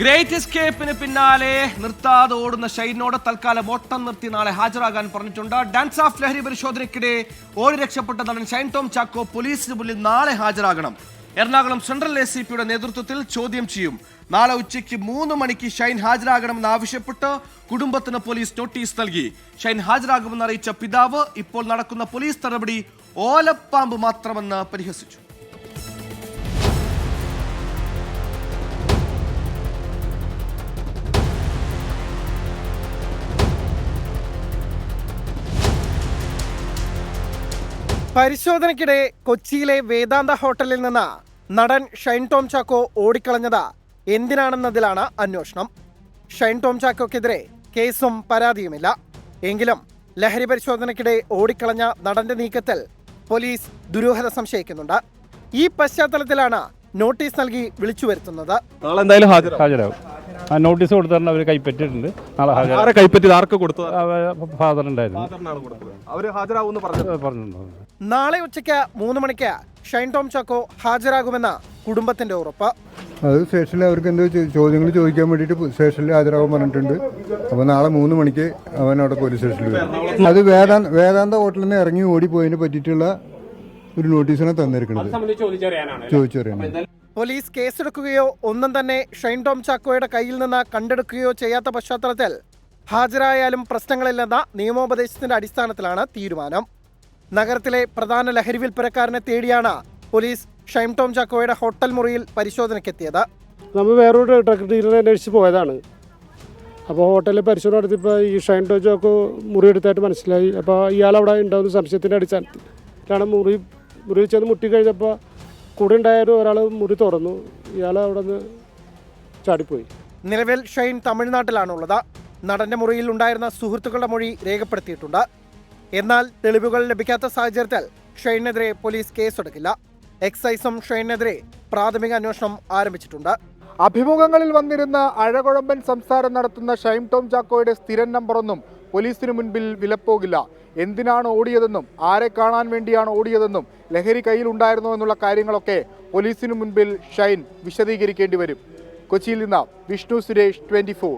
Great എസ്കേപ്പിന് പിന്നാലെ നിർത്താതെ ഓടുന്ന ഷൈനോട് തൽക്കാലം ഓട്ടം നിർത്തി നാളെ ഹാജരാകാൻ പറഞ്ഞിട്ടുണ്ട്. ഡാൻസ് ഓഫ് ലഹരി പരിശോധനയ്ക്കിടെ ഓടി രക്ഷപ്പെട്ട നടൻ ഷൈൻ ടോം ചാക്കോ പോലീസിന് മുന്നിൽ നാളെ ഹാജരാകണം. എറണാകുളം സെൻട്രൽ ACPയുടെ നേതൃത്വത്തിൽ ചോദ്യം ചെയ്യും. നാളെ ഉച്ചയ്ക്ക് 3 മണിക്ക് ഷൈൻ ഹാജരാകണമെന്ന് ആവശ്യപ്പെട്ട് കുടുംബത്തിന് പോലീസ് നോട്ടീസ് നൽകി. ഷൈൻ ഹാജരാകുമെന്ന് അറിയിച്ച പിതാവ് ഇപ്പോൾ നടക്കുന്ന പോലീസ് നടപടി ഓലപ്പാമ്പ് മാത്രമെന്ന് പരിഹസിച്ചു. പരിശോധനയ്ക്കിടെ കൊച്ചിയിലെ വേദാന്ത ഹോട്ടലിൽ നിന്ന് നടൻ ഷൈൻ ടോം ചാക്കോ ഓടിക്കളഞ്ഞത് എന്തിനാണെന്നതിലാണ് അന്വേഷണം. ഷൈൻ ടോം ചാക്കോക്കെതിരെ കേസും പരാതിയുമില്ല. എങ്കിലും ലഹരി പരിശോധനയ്ക്കിടെ ഓടിക്കളഞ്ഞ നടന്റെ നീക്കത്തിൽ പോലീസ് ദുരൂഹത സംശയിക്കുന്നുണ്ട്. ഈ പശ്ചാത്തലത്തിലാണ് നോട്ടീസ് നൽകി വിളിച്ചു വരുത്തുന്നത്. നാളെ എന്തായാലും ഹാജരാകും. നോട്ടീസ് കൊടുത്തിട്ടുണ്ട്. അവർ കൈപ്പറ്റിയിട്ടുണ്ട്. നാളെ ആരെ കൈപ്പറ്റിയത്? ആർക്ക് കൊടുത്തത്? ഫാദർ ഉണ്ടായിരുന്നു. അവര് ഹാജരാകുമെന്ന് പറഞ്ഞിട്ടുണ്ട്. നാളെ ഉച്ചയ്ക്ക് 3 മണിക്ക് ഷൈൻ ടോം ചാക്കോ ഹാജരാകുമെന്ന് കുടുംബത്തിന്റെ ഉറപ്പ്. അത് സ്റ്റേഷനിൽ അവർക്ക് എന്തോ ചോദ്യങ്ങൾ ചോദിക്കാൻ വേണ്ടിയിട്ട് സ്റ്റേഷനിൽ ഹാജരാകാൻ പറഞ്ഞിട്ടുണ്ട്. അപ്പോൾ നാളെ 3 മണിക്ക് അവൻ അവിടെ പോലീസ് സ്റ്റേഷനിൽ വരും. അത് വേദാന്ത ഹോട്ടലിൽ നിന്ന് ഇറങ്ങി ഓടിപ്പോയതിനെ പറ്റിയിട്ടുള്ള ഒരു നോട്ടീസാണ് തന്നിരിക്കുന്നത്. ചോദിച്ചറിയാനാണ്. പോലീസ് കേസെടുക്കുകയോ ഒന്നും തന്നെ ഷൈൻ ടോം ചാക്കോയുടെ കയ്യിൽ നിന്ന് കണ്ടെടുക്കുകയോ ചെയ്യാത്ത പശ്ചാത്തലത്തിൽ ഹാജരായാലും പ്രശ്നങ്ങളില്ലെന്ന നിയമോപദേശത്തിന്റെ അടിസ്ഥാനത്തിലാണ് തീരുമാനം. നഗരത്തിലെ പ്രധാന ലഹരി വിൽപ്പനക്കാരനെ തേടിയാണ് പോലീസ് ഷൈൻ ടോം ചാക്കോയുടെ ഹോട്ടൽ മുറിയിൽ പരിശോധനയ്ക്കെത്തിയത്. നമ്മൾ വേറൊരു ട്രക്ക് ഡീലറെ അന്വേഷിച്ച് പോയതാണ്. അപ്പോൾ ഹോട്ടലിൽ പരിശോധന നടത്തിയപ്പോൾ ഈ ഷൈൻ ടോം ചാക്കോ മുറി എടുത്തായിട്ട് മനസ്സിലായി. അപ്പോൾ ഇയാൾ അവിടെ ഉണ്ടാകുന്ന സംശയത്തിൻ്റെ അടിസ്ഥാനത്തിലാണ് മുറി ചെന്ന് മുട്ടിക്കഴിഞ്ഞപ്പോൾ കൂടെ ഉണ്ടായാലും ഒരാൾ മുറി തുറന്നു. ഇയാൾ അവിടെ നിന്ന് ചാടിപ്പോയി. നിലവിൽ ഷൈൻ തമിഴ്നാട്ടിലാണുള്ളത്. നടന്റെ മുറിയിൽ ഉണ്ടായിരുന്ന സുഹൃത്തുക്കളുടെ മൊഴി രേഖപ്പെടുത്തിയിട്ടുണ്ട്. എന്നാൽ തെളിവുകൾ ലഭിക്കാത്ത സാഹചര്യത്തിൽ ഷൈനെതിരെ പോലീസ് കേസെടുക്കില്ല. എക്സൈസും ഷൈനെതിരെ പ്രാഥമിക അന്വേഷണം ആരംഭിച്ചിട്ടുണ്ട്. അഭിമുഖങ്ങളിൽ വന്നിരുന്ന അഴകുഴമ്പൻ സംസാരം നടത്തുന്ന ഷൈൻ ടോം ചാക്കോയുടെ സ്ഥിരം നമ്പറൊന്നും പോലീസിന് മുൻപിൽ വിലപ്പോകില്ല. എന്തിനാണ് ഓടിയതെന്നും ആരെ കാണാൻ വേണ്ടിയാണ് ഓടിയതെന്നും ലഹരി കയ്യിലുണ്ടായിരുന്നോ എന്നുള്ള കാര്യങ്ങളൊക്കെ പോലീസിന് മുൻപിൽ ഷൈൻ വിശദീകരിക്കേണ്ടി വരും. കൊച്ചിയിൽ നിന്ന് വിഷ്ണു സുരേഷ്, 24.